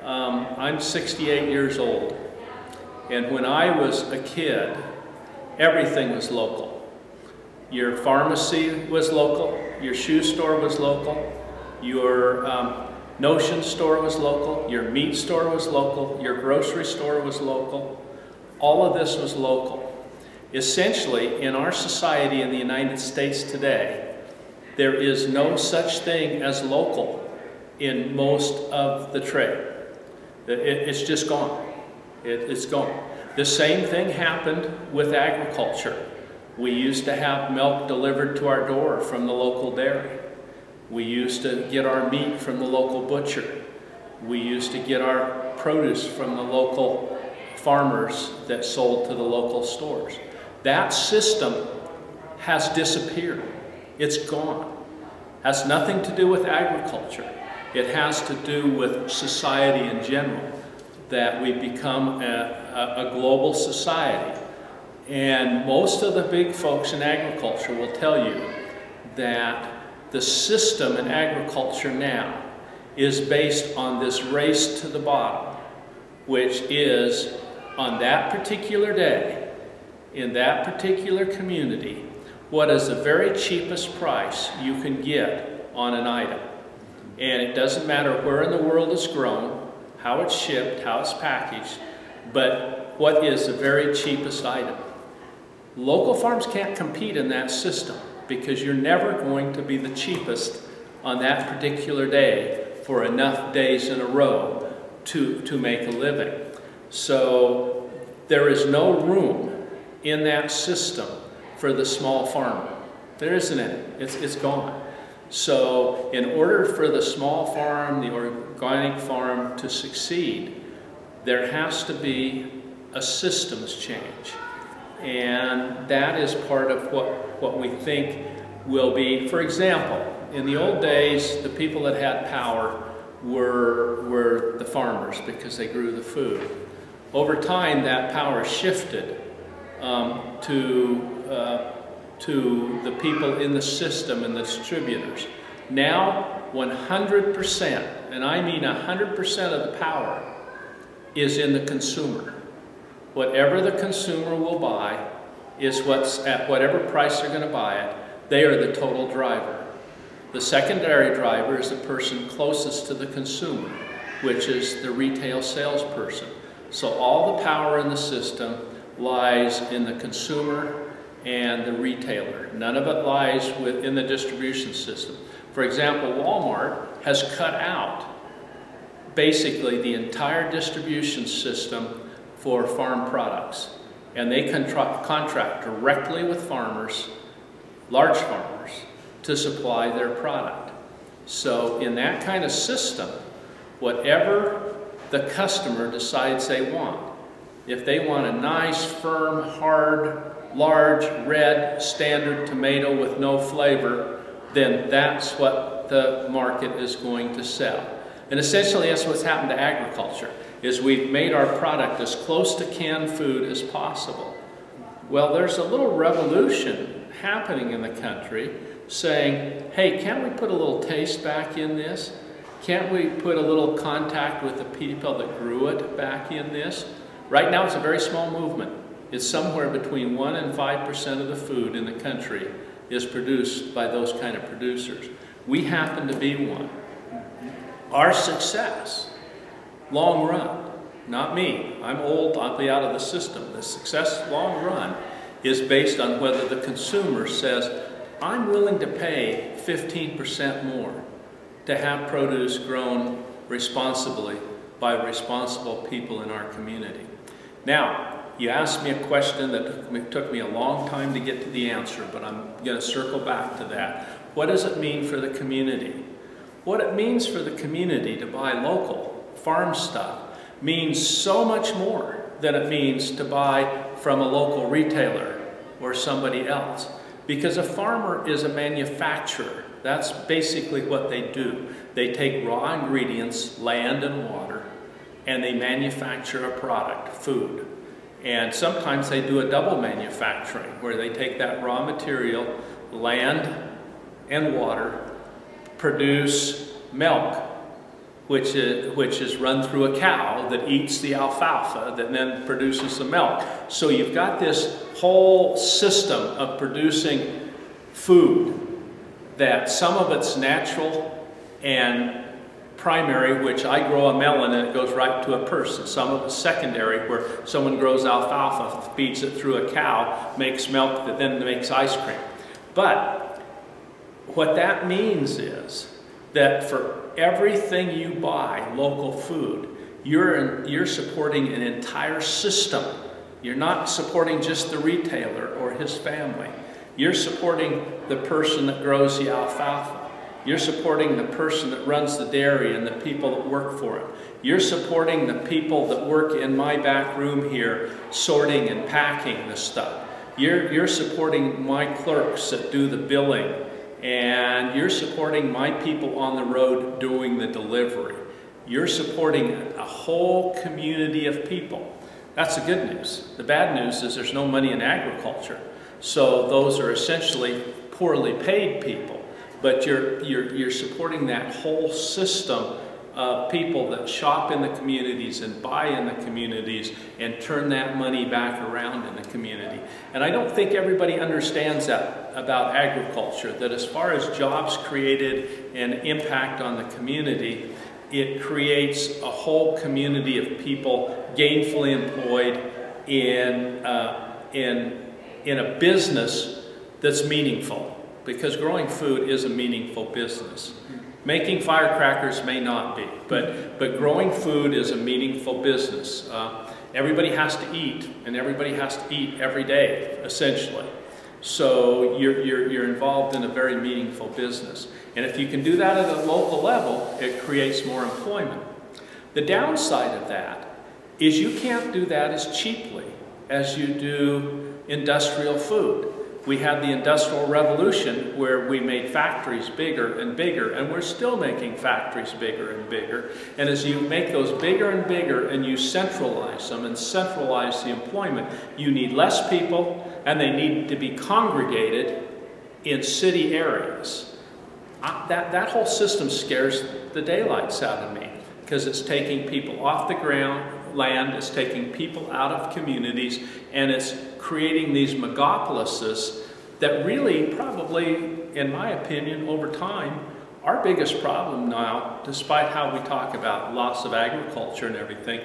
I'm 68 years old, and when I was a kid, everything was local. Your pharmacy was local, your shoe store was local, your notion store was local, your meat store was local, your grocery store was local. All of this was local. Essentially, in our society in the United States today, there is no such thing as local in most of the trade. It's just gone. It's gone. The same thing happened with agriculture. We used to have milk delivered to our door from the local dairy. We used to get our meat from the local butcher. We used to get our produce from the local farmers that sold to the local stores. That system has disappeared. It's gone. Has nothing to do with agriculture. It has to do with society in general, that we've become a global society. And most of the big folks in agriculture will tell you that the system in agriculture now is based on this race to the bottom, which is on that particular day, in that particular community, what is the very cheapest price you can get on an item. And it doesn't matter where in the world it's grown, how it's shipped, how it's packaged, but what is the very cheapest item. Local farms can't compete in that system because you're never going to be the cheapest on that particular day for enough days in a row to make a living. So there is no room in that system for the small farmer. There isn't any. It's gone. So in order for the small farm, the organic farm to succeed, there has to be a systems change. And that is part of what we think will be. For example, in the old days, the people that had power were the farmers because they grew the food. Over time, that power shifted to the people in the system and the distributors. Now, 100%, and I mean 100% of the power, is in the consumer. Whatever the consumer will buy is what's at whatever price they're going to buy it. They are the total driver. The secondary driver is the person closest to the consumer, which is the retail salesperson. So all the power in the system lies in the consumer and the retailer. None of it lies within the distribution system. For example, Walmart has cut out basically the entire distribution system for farm products. And they contract directly with farmers, large farmers, to supply their product. So in that kind of system, whatever the customer decides they want, if they want a nice, firm, hard, large, red, standard tomato with no flavor, then that's what the market is going to sell. And essentially that's what's happened to agriculture, is we've made our product as close to canned food as possible. Well, there's a little revolution happening in the country saying, hey, can't we put a little taste back in this? Can't we put a little contact with the people that grew it back in this? Right now it's a very small movement. It's somewhere between 1% and 5% of the food in the country is produced by those kind of producers. We happen to be one. Our success, long run, not me, I'm old, I'll be out of the system. The success, long run, is based on whether the consumer says, I'm willing to pay 15% more to have produce grown responsibly by responsible people in our community. Now, you asked me a question that took me a long time to get to the answer, but I'm going to circle back to that. What does it mean for the community? What it means for the community to buy local farm stuff means so much more than it means to buy from a local retailer or somebody else. Because a farmer is a manufacturer. That's basically what they do. They take raw ingredients, land and water, and they manufacture a product, food. And sometimes they do a double manufacturing, where they take that raw material, land and water, produce milk, which is run through a cow that eats the alfalfa that then produces the milk. So you've got this whole system of producing food that some of it's natural and primary, which I grow a melon and it goes right to a person. Some of it's secondary, where someone grows alfalfa, feeds it through a cow, makes milk that then makes ice cream. But what that means is that for everything you buy, local food, you're supporting an entire system. You're not supporting just the retailer or his family. You're supporting the person that grows the alfalfa. You're supporting the person that runs the dairy and the people that work for him. You're supporting the people that work in my back room here, sorting and packing the stuff. You're supporting my clerks that do the billing. And you're supporting my people on the road doing the delivery. You're supporting a whole community of people. That's the good news. The bad news is there's no money in agriculture. So those are essentially poorly paid people. But you're supporting that whole system of people that shop in the communities and buy in the communities and turn that money back around in the community. And I don't think everybody understands that about agriculture, that as far as jobs created and impact on the community, it creates a whole community of people gainfully employed in a business that's meaningful. Because growing food is a meaningful business. Making firecrackers may not be, but growing food is a meaningful business. Everybody has to eat, and everybody has to eat every day, essentially. So you're involved in a very meaningful business. And if you can do that at a local level, it creates more employment. The downside of that is you can't do that as cheaply as you do industrial food. We had the Industrial Revolution where we made factories bigger and bigger, and we're still making factories bigger and bigger. And as you make those bigger and bigger and you centralize them and centralize the employment, you need less people and they need to be congregated in city areas. That whole system scares the daylights out of me because it's taking people off the land, it's taking people out of communities, and it's creating these megapolises that really probably, in my opinion, over time, our biggest problem now, despite how we talk about loss of agriculture and everything,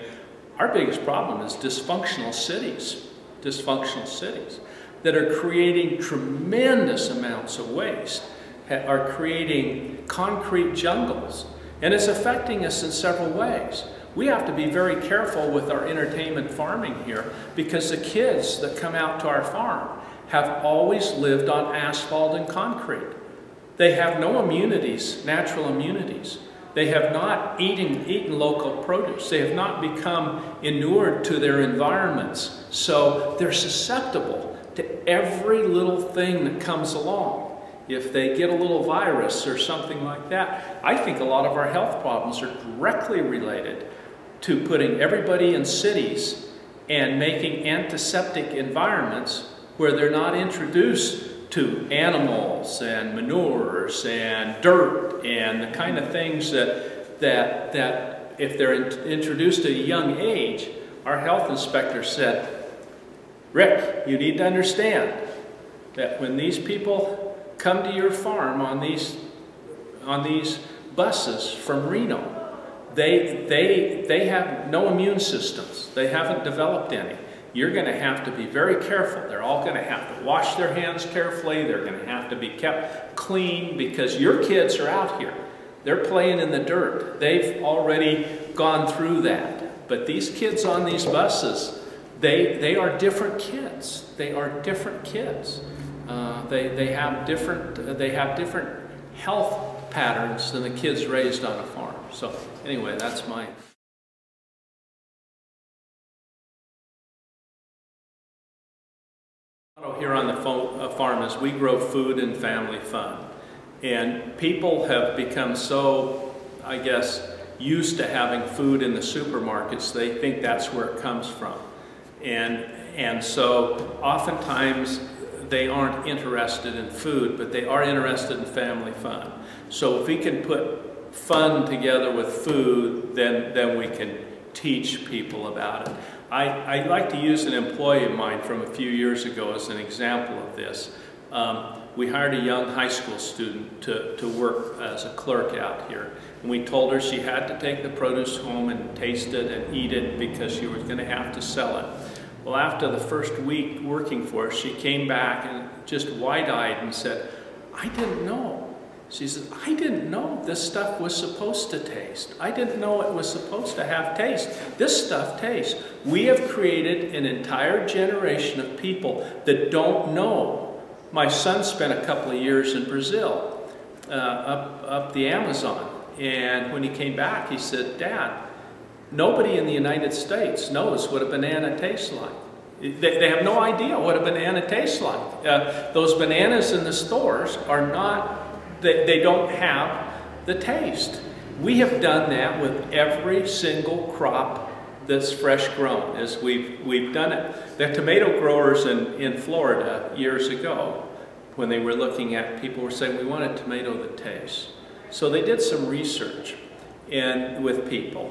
our biggest problem is dysfunctional cities that are creating tremendous amounts of waste, are creating concrete jungles, and it's affecting us in several ways. We have to be very careful with our entertainment farming here because the kids that come out to our farm have always lived on asphalt and concrete. They have no immunities, natural immunities. They have not eaten local produce. They have not become inured to their environments. So they're susceptible to every little thing that comes along. If they get a little virus or something like that, I think a lot of our health problems are directly related to putting everybody in cities and making antiseptic environments where they're not introduced to animals and manures and dirt and the kind of things that if they're introduced at a young age. Our health inspector said, Rick, you need to understand that when these people come to your farm on these buses from Reno, they have no immune systems. They haven't developed any. You're going to have to be very careful. They're all going to have to wash their hands carefully. They're going to have to be kept clean because your kids are out here. They're playing in the dirt. They've already gone through that. But these kids on these buses, they are different kids. They are different kids. They have different health patterns than the kids raised on a farm. So anyway, that's my... Here on the farm is we grow food and family fun. And people have become so, I guess, used to having food in the supermarkets, they think that's where it comes from. And so oftentimes they aren't interested in food, but they are interested in family fun. So if we can put fun together with food, then we can teach people about it. I like to use an employee of mine from a few years ago as an example of this. We hired a young high school student to work as a clerk out here. And we told her she had to take the produce home and taste it and eat it because she was going to have to sell it. Well, after the first week working for us, she came back and just wide-eyed and said, "I didn't know." She said, "I didn't know this stuff was supposed to taste. I didn't know it was supposed to have taste. This stuff tastes." We have created an entire generation of people that don't know. My son spent a couple of years in Brazil, up the Amazon. And when he came back, he said, "Dad, nobody in the United States knows what a banana tastes like. They have no idea what a banana tastes like. Those bananas in the stores are not, they don't have the taste." We have done that with every single crop that's fresh grown, as we've done it. The tomato growers in Florida years ago, when they were looking at, people were saying, "We want a tomato that tastes." So they did some research with people,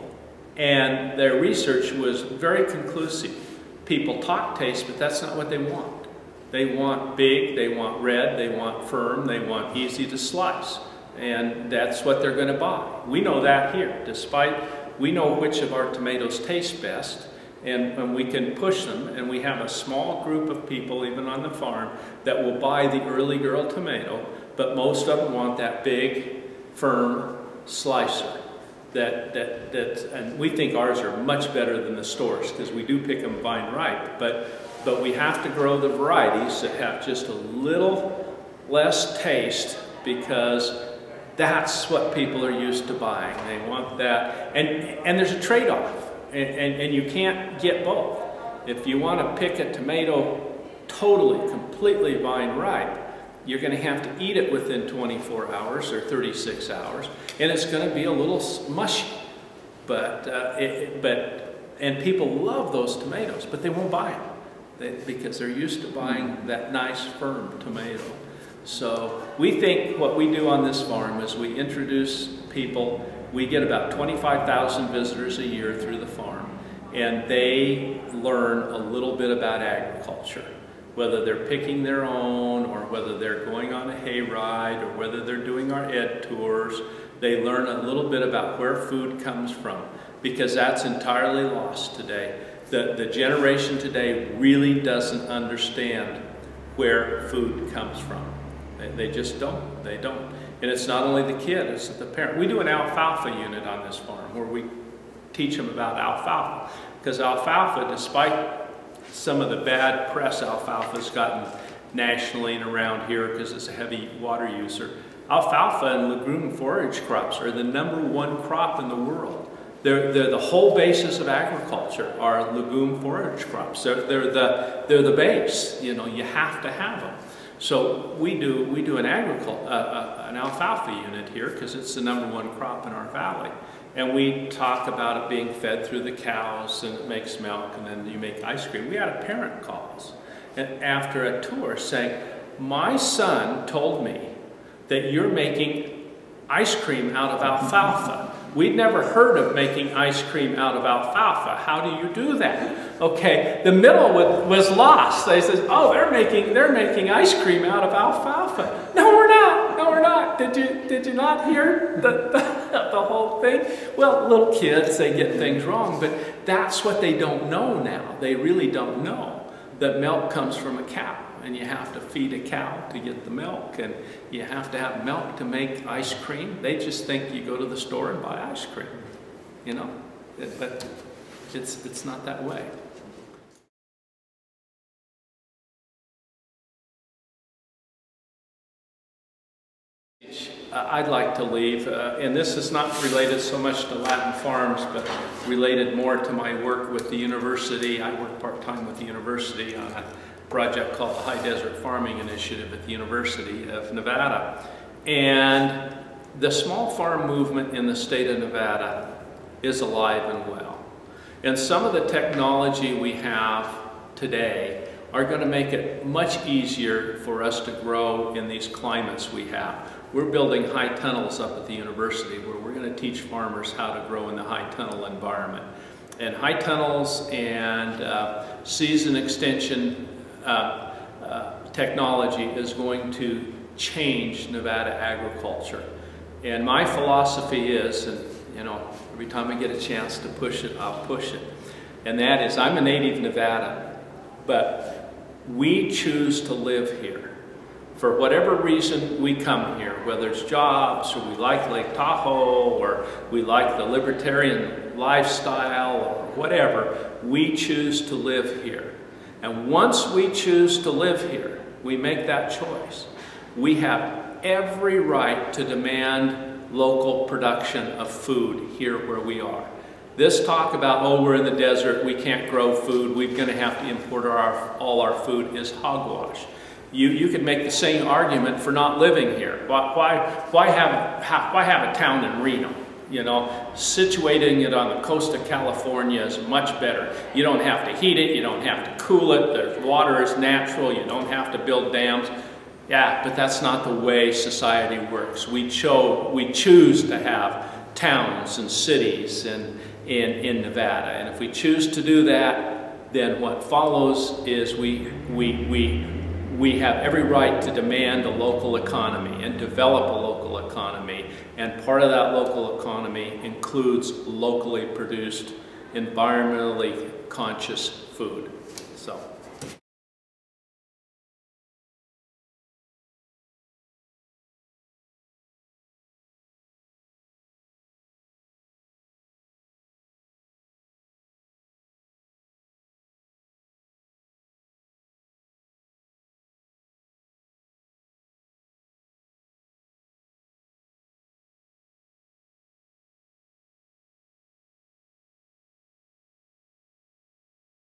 and their research was very conclusive. People talk taste, but that's not what they want. They want big, they want red, they want firm, they want easy to slice. And that's what they're going to buy. We know that here. We know which of our tomatoes taste best, and we can push them, and we have a small group of people, even on the farm, that will buy the early girl tomato, but most of them want that big, firm slicer. And we think ours are much better than the stores, because we do pick them vine ripe, but we have to grow the varieties that have just a little less taste, because that's what people are used to buying. They want that, and there's a trade-off, and you can't get both. If you want to pick a tomato totally, completely vine ripe, you're going to have to eat it within 24 hours or 36 hours, and it's going to be a little mushy. And people love those tomatoes, but they won't buy them because they're used to buying that nice, firm tomato. So we think what we do on this farm is we introduce people. We get about 25,000 visitors a year through the farm, and they learn a little bit about agriculture. Whether they're picking their own, or whether they're going on a hayride, or whether they're doing our ed tours, they learn a little bit about where food comes from, because that's entirely lost today. The generation today really doesn't understand where food comes from. They just don't. They don't. And it's not only the kid, it's the parent. We do an alfalfa unit on this farm where we teach them about alfalfa, because alfalfa, despite some of the bad press alfalfa's gotten nationally and around here because it's a heavy water user, alfalfa and legume forage crops are the #1 crop in the world. They're the whole basis of agriculture are legume forage crops. They're the base. You know, you have to have them. So we do an alfalfa unit here because it's the #1 crop in our valley. And we talk about it being fed through the cows, and it makes milk, and then you make ice cream. We had a parent call us and after a tour saying, "My son told me that you're making ice cream out of alfalfa. We'd never heard of making ice cream out of alfalfa. How do you do that?" Okay, the middle was lost. They said, "Oh, they're making ice cream out of alfalfa." No, we're not. No, we're not. Did you not hear the whole thing? Well, little kids, they get things wrong, but that's what they don't know now. They really don't know that milk comes from a cow, and you have to feed a cow to get the milk, and you have to have milk to make ice cream. They just think you go to the store and buy ice cream, you know, but it's not that way. I'd like to leave, and this is not related so much to Lattin Farms, but related more to my work with the university. I work part-time with the university on a project called the High Desert Farming Initiative at the University of Nevada. And the small farm movement in the state of Nevada is alive and well. And some of the technology we have today are going to make it much easier for us to grow in these climates we have. We're building high tunnels up at the university where we're going to teach farmers how to grow in the high tunnel environment. And high tunnels and season extension technology is going to change Nevada agriculture. And my philosophy is, and you know, every time I get a chance to push it, I'll push it. And that is, I'm a native Nevada, but we choose to live here. For whatever reason we come here, whether it's jobs, or we like Lake Tahoe, or we like the libertarian lifestyle, or whatever, we choose to live here. And once we choose to live here, we make that choice. We have every right to demand local production of food here where we are. This talk about, oh, we're in the desert, we can't grow food, we're going to have to import all our food is hogwash. You could make the same argument for not living here. Why have a town in Reno? You know, situating it on the coast of California is much better. You don't have to heat it, you don't have to cool it, the water is natural, you don't have to build dams. Yeah, but that's not the way society works. We choose to have towns and cities in Nevada, and if we choose to do that, then what follows is we have every right to demand a local economy and develop a local economy, and part of that local economy includes locally produced, environmentally conscious food.